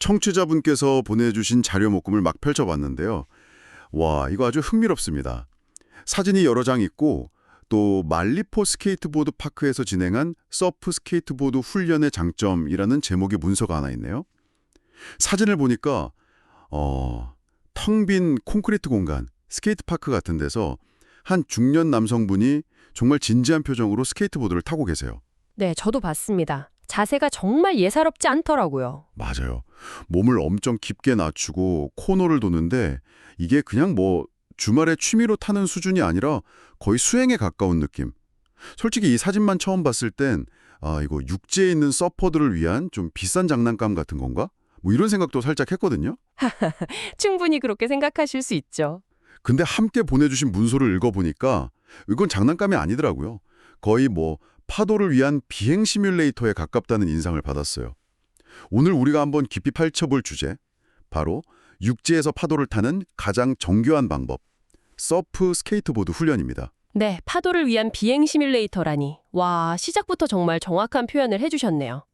청취자분께서 보내주신 자료 목금을 막 펼쳐봤는데요. 와, 이거 아주 흥미롭습니다. 사진이 여러 장 있고 또 말리포 스케이트보드 파크에서 진행한 서프 스케이트보드 훈련의 장점이라는 제목의 문서가 하나 있네요. 사진을 보니까 텅 빈 콘크리트 공간, 스케이트 파크 같은 데서 한 중년 남성분이 정말 진지한 표정으로 스케이트보드를 타고 계세요. 네, 저도 봤습니다. 자세가 정말 예사롭지 않더라고요. 맞아요. 몸을 엄청 깊게 낮추고 코너를 도는데 이게 그냥 주말에 취미로 타는 수준이 아니라 거의 수행에 가까운 느낌. 솔직히 이 사진만 처음 봤을 땐 이거 육지에 있는 서퍼들을 위한 좀 비싼 장난감 같은 건가? 이런 생각도 살짝 했거든요. 충분히 그렇게 생각하실 수 있죠. 근데 함께 보내주신 문서를 읽어보니까 이건 장난감이 아니더라고요. 거의 파도를 위한 비행 시뮬레이터에 가깝다는 인상을 받았어요. 오늘 우리가 한번 깊이 파헤쳐볼 주제, 바로 육지에서 파도를 타는 가장 정교한 방법, 서프 스케이트보드 훈련입니다. 네, 파도를 위한 비행 시뮬레이터라니. 와, 시작부터 정말 정확한 표현을 해주셨네요.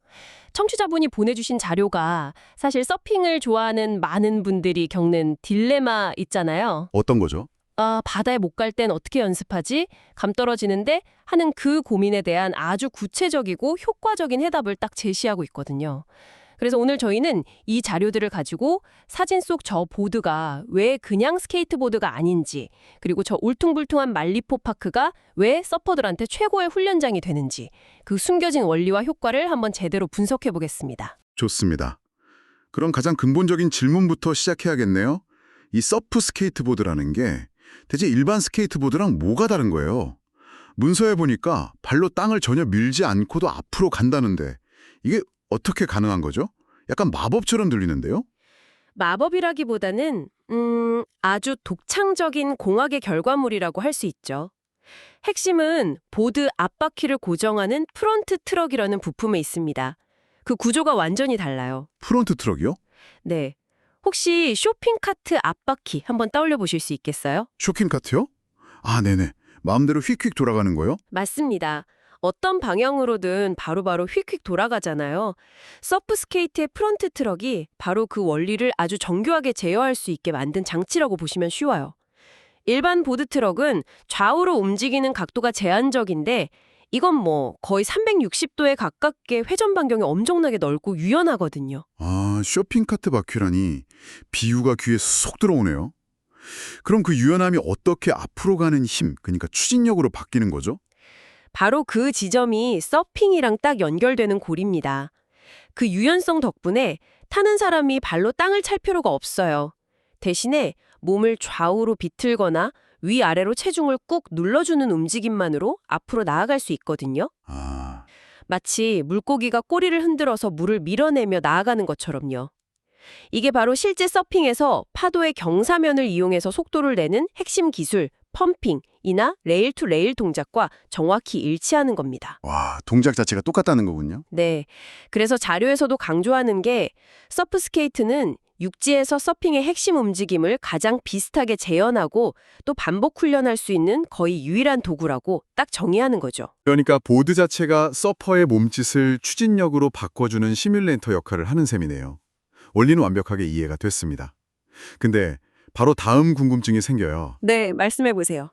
청취자분이 보내주신 자료가 사실 서핑을 좋아하는 많은 분들이 겪는 딜레마 있잖아요. 어떤 거죠? 바다에 못 갈 땐 어떻게 연습하지? 감 떨어지는데 하는 그 고민에 대한 아주 구체적이고 효과적인 해답을 딱 제시하고 있거든요. 그래서 오늘 저희는 이 자료들을 가지고 사진 속 저 보드가 왜 그냥 스케이트보드가 아닌지, 그리고 저 울퉁불퉁한 말리포 파크가 왜 서퍼들한테 최고의 훈련장이 되는지, 그 숨겨진 원리와 효과를 한번 제대로 분석해 보겠습니다. 좋습니다. 그럼 가장 근본적인 질문부터 시작해야겠네요. 이 서프 스케이트보드라는 게 대체 일반 스케이트보드랑 뭐가 다른 거예요? 문서에 보니까 발로 땅을 전혀 밀지 않고도 앞으로 간다는데 이게 어떻게 가능한 거죠? 약간 마법처럼 들리는데요? 마법이라기보다는 아주 독창적인 공학의 결과물이라고 할 수 있죠. 핵심은 보드 앞바퀴를 고정하는 프론트 트럭이라는 부품에 있습니다. 그 구조가 완전히 달라요. 프론트 트럭이요? 네. 혹시 쇼핑카트 앞바퀴 한번 떠올려 보실 수 있겠어요? 쇼킹카트요? 네네. 마음대로 휙휙 돌아가는 거요? 맞습니다. 어떤 방향으로든 바로바로 휙휙 돌아가잖아요. 서프 스케이트의 프론트 트럭이 바로 그 원리를 아주 정교하게 제어할 수 있게 만든 장치라고 보시면 쉬워요. 일반 보드 트럭은 좌우로 움직이는 각도가 제한적인데 이건 거의 360도에 가깝게 회전 반경이 엄청나게 넓고 유연하거든요. 쇼핑카트 바퀴라니 비유가 귀에 쏙 들어오네요. 그럼 그 유연함이 어떻게 앞으로 가는 힘, 그러니까 추진력으로 바뀌는 거죠? 바로 그 지점이 서핑이랑 딱 연결되는 골입니다. 그 유연성 덕분에 타는 사람이 발로 땅을 찰 필요가 없어요. 대신에 몸을 좌우로 비틀거나 위아래로 체중을 꾹 눌러주는 움직임만으로 앞으로 나아갈 수 있거든요. 마치 물고기가 꼬리를 흔들어서 물을 밀어내며 나아가는 것처럼요. 이게 바로 실제 서핑에서 파도의 경사면을 이용해서 속도를 내는 핵심 기술, 펌핑이나 레일-투-레일 동작과 정확히 일치하는 겁니다. 와, 동작 자체가 똑같다는 거군요. 네. 그래서 자료에서도 강조하는 게 서프 스케이트는 육지에서 서핑의 핵심 움직임을 가장 비슷하게 재현하고 또 반복 훈련할 수 있는 거의 유일한 도구라고 딱 정의하는 거죠. 그러니까 보드 자체가 서퍼의 몸짓을 추진력으로 바꿔주는 시뮬레이터 역할을 하는 셈이네요. 원리는 완벽하게 이해가 됐습니다. 근데 바로 다음 궁금증이 생겨요. 네, 말씀해 보세요.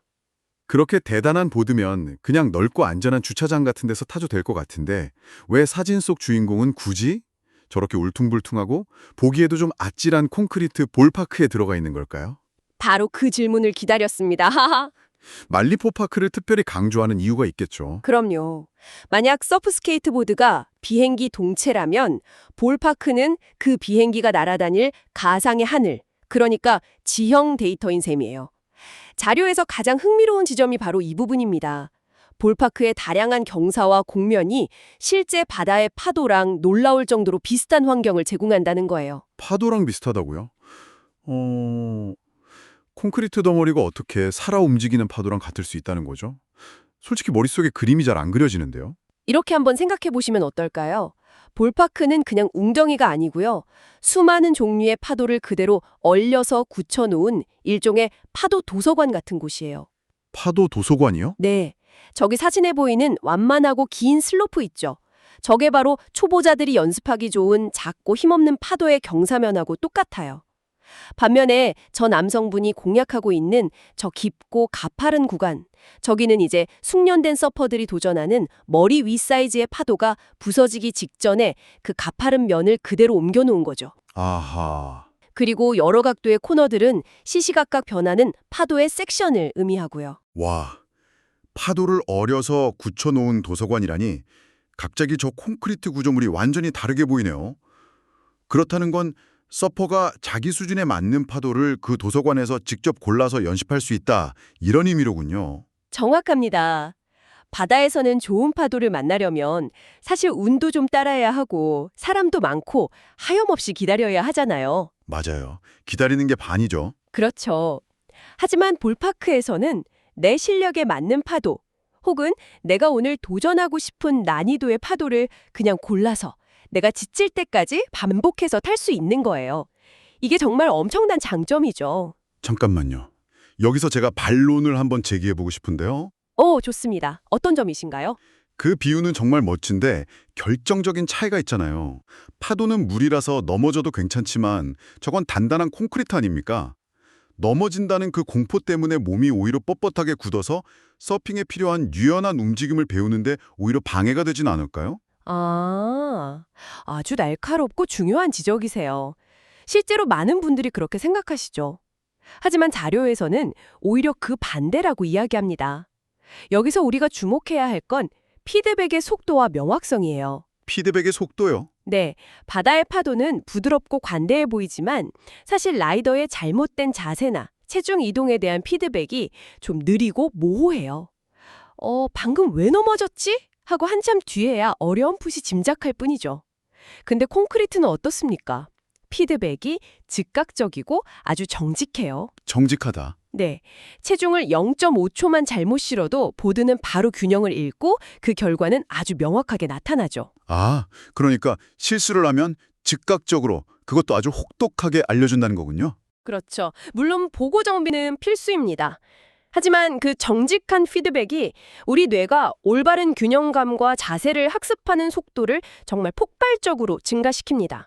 그렇게 대단한 보드면 그냥 넓고 안전한 주차장 같은 데서 타도 될 것 같은데 왜 사진 속 주인공은 굳이 저렇게 울퉁불퉁하고 보기에도 좀 아찔한 콘크리트 볼파크에 들어가 있는 걸까요? 바로 그 질문을 기다렸습니다. 하하. 말리포 파크를 특별히 강조하는 이유가 있겠죠. 그럼요. 만약 서프 스케이트보드가 비행기 동체라면 볼파크는 그 비행기가 날아다닐 가상의 하늘, 그러니까 지형 데이터인 셈이에요. 자료에서 가장 흥미로운 지점이 바로 이 부분입니다. 볼파크의 다량한 경사와 곡면이 실제 바다의 파도랑 놀라울 정도로 비슷한 환경을 제공한다는 거예요. 파도랑 비슷하다고요? 콘크리트 덩어리가 어떻게 살아 움직이는 파도랑 같을 수 있다는 거죠? 솔직히 머릿속에 그림이 잘 안 그려지는데요. 이렇게 한번 생각해 보시면 어떨까요? 볼파크는 그냥 웅덩이가 아니고요. 수많은 종류의 파도를 그대로 얼려서 굳혀놓은 일종의 파도 도서관 같은 곳이에요. 파도 도서관이요? 네. 저기 사진에 보이는 완만하고 긴 슬로프 있죠. 저게 바로 초보자들이 연습하기 좋은 작고 힘없는 파도의 경사면하고 똑같아요. 반면에 저 남성분이 공략하고 있는 저 깊고 가파른 구간, 저기는 이제 숙련된 서퍼들이 도전하는 머리 위 사이즈의 파도가 부서지기 직전에 그 가파른 면을 그대로 옮겨놓은 거죠. 아하. 그리고 여러 각도의 코너들은 시시각각 변하는 파도의 섹션을 의미하고요. 와, 파도를 어려서 굳혀놓은 도서관이라니 갑자기 저 콘크리트 구조물이 완전히 다르게 보이네요. 그렇다는 건 서퍼가 자기 수준에 맞는 파도를 그 도서관에서 직접 골라서 연습할 수 있다, 이런 의미로군요. 정확합니다. 바다에서는 좋은 파도를 만나려면 사실 운도 좀 따라야 하고 사람도 많고 하염없이 기다려야 하잖아요. 맞아요. 기다리는 게 반이죠. 그렇죠. 하지만 볼파크에서는 내 실력에 맞는 파도 혹은 내가 오늘 도전하고 싶은 난이도의 파도를 그냥 골라서 내가 지칠 때까지 반복해서 탈 수 있는 거예요. 이게 정말 엄청난 장점이죠. 잠깐만요. 여기서 제가 반론을 한번 제기해보고 싶은데요. 좋습니다. 어떤 점이신가요? 그 비유는 정말 멋진데 결정적인 차이가 있잖아요. 파도는 물이라서 넘어져도 괜찮지만 저건 단단한 콘크리트 아닙니까? 넘어진다는 그 공포 때문에 몸이 오히려 뻣뻣하게 굳어서 서핑에 필요한 유연한 움직임을 배우는데 오히려 방해가 되진 않을까요? 아주 날카롭고 중요한 지적이세요. 실제로 많은 분들이 그렇게 생각하시죠. 하지만 자료에서는 오히려 그 반대라고 이야기합니다. 여기서 우리가 주목해야 할 건 피드백의 속도와 명확성이에요. 피드백의 속도요? 네, 바다의 파도는 부드럽고 관대해 보이지만 사실 라이더의 잘못된 자세나 체중 이동에 대한 피드백이 좀 느리고 모호해요. 방금 왜 넘어졌지? 하고 한참 뒤에야 어렴풋이 짐작할 뿐이죠. 근데 콘크리트는 어떻습니까? 피드백이 즉각적이고 아주 정직해요. 정직하다. 네, 체중을 0.5초만 잘못 실어도 보드는 바로 균형을 잃고 그 결과는 아주 명확하게 나타나죠. 아, 그러니까 실수를 하면 즉각적으로 그것도 아주 혹독하게 알려준다는 거군요. 그렇죠. 물론 보고 정비는 필수입니다. 하지만 그 정직한 피드백이 우리 뇌가 올바른 균형감과 자세를 학습하는 속도를 정말 폭발적으로 증가시킵니다.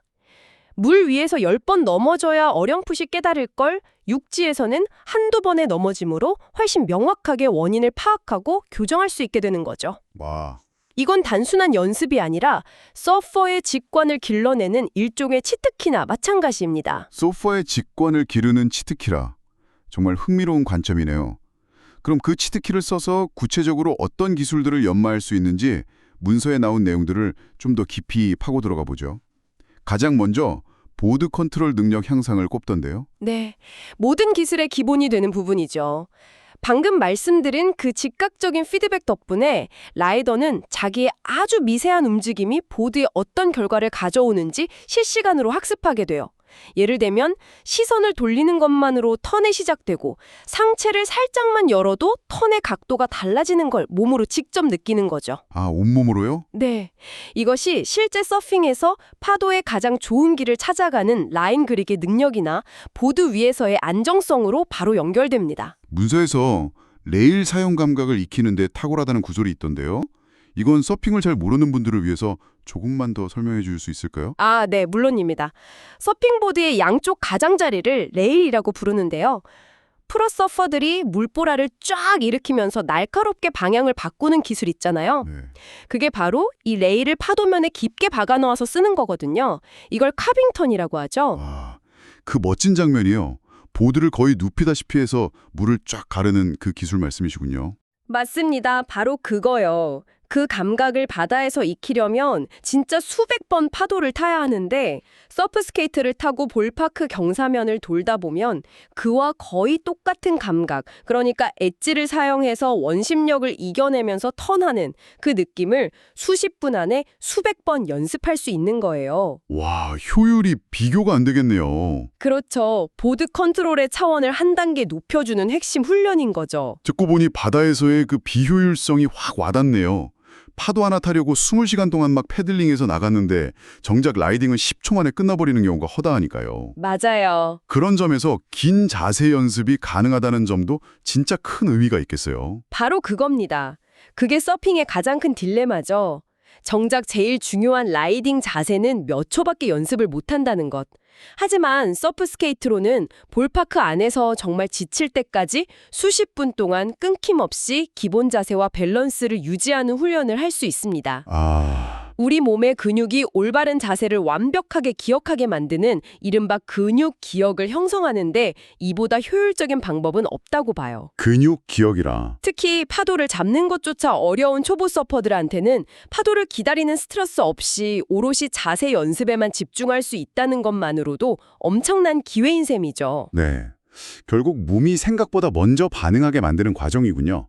물 위에서 10번 넘어져야 어렴풋이 깨달을 걸 육지에서는 한두 번의 넘어짐으로 훨씬 명확하게 원인을 파악하고 교정할 수 있게 되는 거죠. 와, 이건 단순한 연습이 아니라 서퍼의 직관을 길러내는 일종의 치트키나 마찬가지입니다. 소퍼의 직관을 기르는 치트키라. 정말 흥미로운 관점이네요. 그럼 그 치트키를 써서 구체적으로 어떤 기술들을 연마할 수 있는지 문서에 나온 내용들을 좀 더 깊이 파고 들어가 보죠. 가장 먼저 보드 컨트롤 능력 향상을 꼽던데요. 네, 모든 기술의 기본이 되는 부분이죠. 방금 말씀드린 그 즉각적인 피드백 덕분에 라이더는 자기의 아주 미세한 움직임이 보드에 어떤 결과를 가져오는지 실시간으로 학습하게 돼요. 예를 들면 시선을 돌리는 것만으로 턴이 시작되고 상체를 살짝만 열어도 턴의 각도가 달라지는 걸 몸으로 직접 느끼는 거죠. 아, 온몸으로요? 네, 이것이 실제 서핑에서 파도의 가장 좋은 길을 찾아가는 라인 그리기 능력이나 보드 위에서의 안정성으로 바로 연결됩니다. 문서에서 레일 사용 감각을 익히는데 탁월하다는 구절이 있던데요. 이건 서핑을 잘 모르는 분들을 위해서 조금만 더 설명해 줄 수 있을까요? 네, 물론입니다. 서핑보드의 양쪽 가장자리를 레일이라고 부르는데요. 프로 서퍼들이 물보라를 쫙 일으키면서 날카롭게 방향을 바꾸는 기술 있잖아요. 네. 그게 바로 이 레일을 파도면에 깊게 박아넣어서 쓰는 거거든요. 이걸 카빙턴이라고 하죠. 와, 그 멋진 장면이요. 보드를 거의 눕히다시피 해서 물을 쫙 가르는 그 기술 말씀이시군요. 맞습니다. 바로 그거요. 그 감각을 바다에서 익히려면 진짜 수백 번 파도를 타야 하는데 서프 스케이트를 타고 볼파크 경사면을 돌다 보면 그와 거의 똑같은 감각, 그러니까 엣지를 사용해서 원심력을 이겨내면서 턴하는 그 느낌을 수십 분 안에 수백 번 연습할 수 있는 거예요. 와, 효율이 비교가 안 되겠네요. 그렇죠. 보드 컨트롤의 차원을 한 단계 높여주는 핵심 훈련인 거죠. 듣고 보니 바다에서의 그 비효율성이 확 와닿네요. 파도 하나 타려고 20시간 동안 막 패들링해서 나갔는데 정작 라이딩은 10초 만에 끝나버리는 경우가 허다하니까요. 맞아요. 그런 점에서 긴 자세 연습이 가능하다는 점도 진짜 큰 의미가 있겠어요. 바로 그겁니다. 그게 서핑의 가장 큰 딜레마죠. 정작 제일 중요한 라이딩 자세는 몇 초밖에 연습을 못한다는 것. 하지만 서프스케이트로는 볼파크 안에서 정말 지칠 때까지 수십 분 동안 끊김없이 기본 자세와 밸런스를 유지하는 훈련을 할 수 있습니다. 우리 몸의 근육이 올바른 자세를 완벽하게 기억하게 만드는 이른바 근육 기억을 형성하는데 이보다 효율적인 방법은 없다고 봐요. 근육 기억이라. 특히 파도를 잡는 것조차 어려운 초보 서퍼들한테는 파도를 기다리는 스트레스 없이 오롯이 자세 연습에만 집중할 수 있다는 것만으로도 엄청난 기회인 셈이죠. 네. 결국 몸이 생각보다 먼저 반응하게 만드는 과정이군요.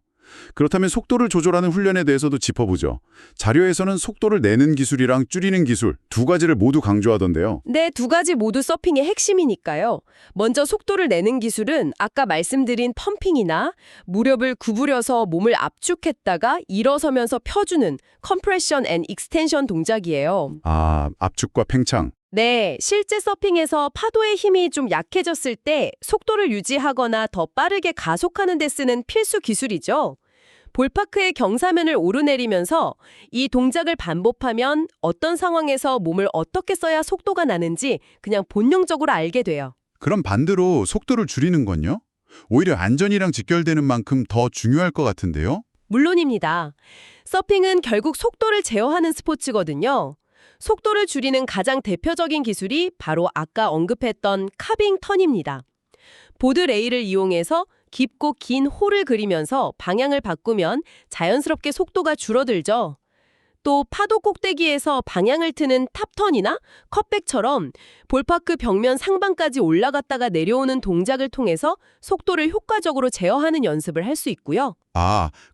그렇다면 속도를 조절하는 훈련에 대해서도 짚어보죠. 자료에서는 속도를 내는 기술이랑 줄이는 기술 두 가지를 모두 강조하던데요. 네, 두 가지 모두 서핑의 핵심이니까요. 먼저 속도를 내는 기술은 아까 말씀드린 펌핑이나 무렵을 구부려서 몸을 압축했다가 일어서면서 펴주는 컴프레션 앤 익스텐션 동작이에요. 압축과 팽창. 네, 실제 서핑에서 파도의 힘이 좀 약해졌을 때 속도를 유지하거나 더 빠르게 가속하는 데 쓰는 필수 기술이죠. 볼파크의 경사면을 오르내리면서 이 동작을 반복하면 어떤 상황에서 몸을 어떻게 써야 속도가 나는지 그냥 본능적으로 알게 돼요. 그럼 반대로 속도를 줄이는 건요? 오히려 안전이랑 직결되는 만큼 더 중요할 것 같은데요? 물론입니다. 서핑은 결국 속도를 제어하는 스포츠거든요. 속도를 줄이는 가장 대표적인 기술이 바로 아까 언급했던 카빙 턴입니다. 보드 레일을 이용해서 깊고 긴 홀을 그리면서 방향을 바꾸면 자연스럽게 속도가 줄어들죠. 또 파도 꼭대기에서 방향을 트는 탑턴이나 컷백처럼 볼파크 벽면 상방까지 올라갔다가 내려오는 동작을 통해서 속도를 효과적으로 제어하는 연습을 할 수 있고요.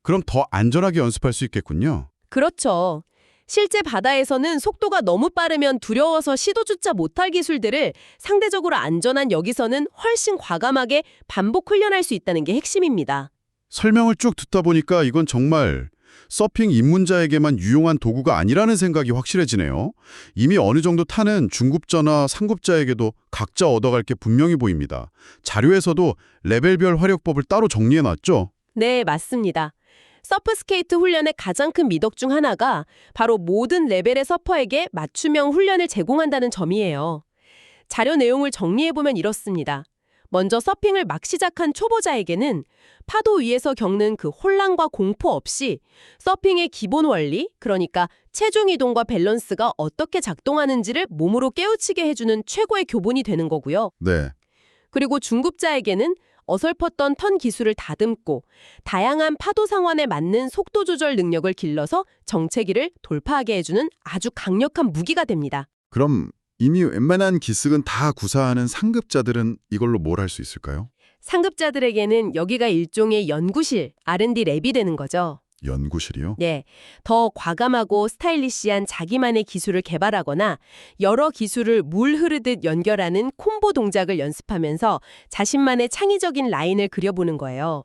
그럼 더 안전하게 연습할 수 있겠군요. 그렇죠. 실제 바다에서는 속도가 너무 빠르면 두려워서 시도조차 못할 기술들을 상대적으로 안전한 여기서는 훨씬 과감하게 반복 훈련할 수 있다는 게 핵심입니다. 설명을 쭉 듣다 보니까 이건 정말 서핑 입문자에게만 유용한 도구가 아니라는 생각이 확실해지네요. 이미 어느 정도 타는 중급자나 상급자에게도 각자 얻어갈 게 분명히 보입니다. 자료에서도 레벨별 활용법을 따로 정리해놨죠? 네, 맞습니다. 서프스케이트 훈련의 가장 큰 미덕 중 하나가 바로 모든 레벨의 서퍼에게 맞춤형 훈련을 제공한다는 점이에요. 자료 내용을 정리해보면 이렇습니다. 먼저 서핑을 막 시작한 초보자에게는 파도 위에서 겪는 그 혼란과 공포 없이 서핑의 기본 원리, 그러니까 체중 이동과 밸런스가 어떻게 작동하는지를 몸으로 깨우치게 해주는 최고의 교본이 되는 거고요. 네. 그리고 중급자에게는 어설펐던 턴 기술을 다듬고 다양한 파도 상황에 맞는 속도 조절 능력을 길러서 정체기를 돌파하게 해주는 아주 강력한 무기가 됩니다. 그럼 이미 웬만한 기술은 다 구사하는 상급자들은 이걸로 뭘 할 수 있을까요? 상급자들에게는 여기가 일종의 연구실, R&D 랩이 되는 거죠. 연구실이요? 네, 더 과감하고 스타일리시한 자기만의 기술을 개발하거나 여러 기술을 물 흐르듯 연결하는 콤보 동작을 연습하면서 자신만의 창의적인 라인을 그려보는 거예요.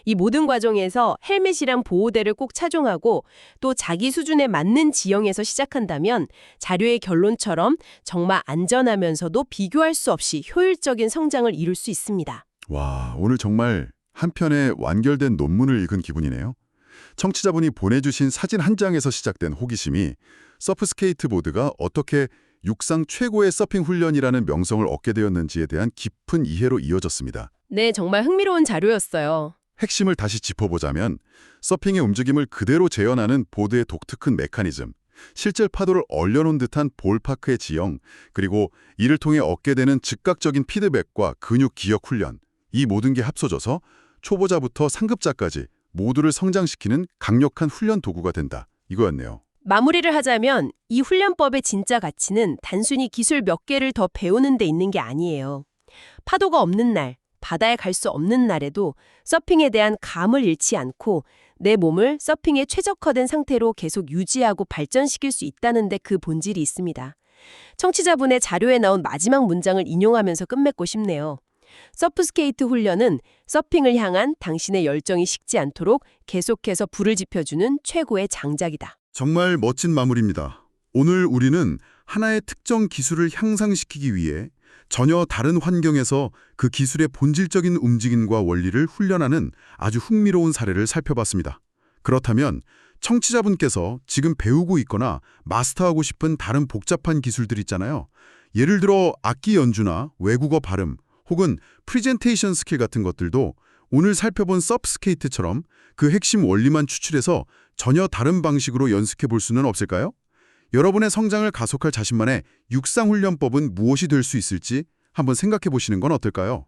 이 모든 과정에서 헬멧이랑 보호대를 꼭 착용하고 또 자기 수준에 맞는 지형에서 시작한다면 자료의 결론처럼 정말 안전하면서도 비교할 수 없이 효율적인 성장을 이룰 수 있습니다. 와, 오늘 정말 한 편의 완결된 논문을 읽은 기분이네요. 청취자분이 보내주신 사진 한 장에서 시작된 호기심이 서프스케이트보드가 어떻게 육상 최고의 서핑 훈련이라는 명성을 얻게 되었는지에 대한 깊은 이해로 이어졌습니다. 네, 정말 흥미로운 자료였어요. 핵심을 다시 짚어보자면 서핑의 움직임을 그대로 재현하는 보드의 독특한 메커니즘, 실제 파도를 얼려놓은 듯한 볼파크의 지형, 그리고 이를 통해 얻게 되는 즉각적인 피드백과 근육 기억 훈련, 이 모든 게 합쳐져서 초보자부터 상급자까지 모두를 성장시키는 강력한 훈련 도구가 된다. 이거였네요. 마무리를 하자면 이 훈련법의 진짜 가치는 단순히 기술 몇 개를 더 배우는 데 있는 게 아니에요. 파도가 없는 날, 바다에 갈 수 없는 날에도 서핑에 대한 감을 잃지 않고 내 몸을 서핑에 최적화된 상태로 계속 유지하고 발전시킬 수 있다는 데 그 본질이 있습니다. 청취자분의 자료에 나온 마지막 문장을 인용하면서 끝맺고 싶네요. 서프스케이트 훈련은 서핑을 향한 당신의 열정이 식지 않도록 계속해서 불을 지펴주는 최고의 장작이다. 정말 멋진 마무리입니다. 오늘 우리는 하나의 특정 기술을 향상시키기 위해 전혀 다른 환경에서 그 기술의 본질적인 움직임과 원리를 훈련하는 아주 흥미로운 사례를 살펴봤습니다. 그렇다면 청취자분께서 지금 배우고 있거나 마스터하고 싶은 다른 복잡한 기술들 있잖아요. 예를 들어 악기 연주나 외국어 발음 혹은 프리젠테이션 스킬 같은 것들도 오늘 살펴본 서브스케이트처럼 그 핵심 원리만 추출해서 전혀 다른 방식으로 연습해 볼 수는 없을까요? 여러분의 성장을 가속할 자신만의 육상훈련법은 무엇이 될 수 있을지 한번 생각해 보시는 건 어떨까요?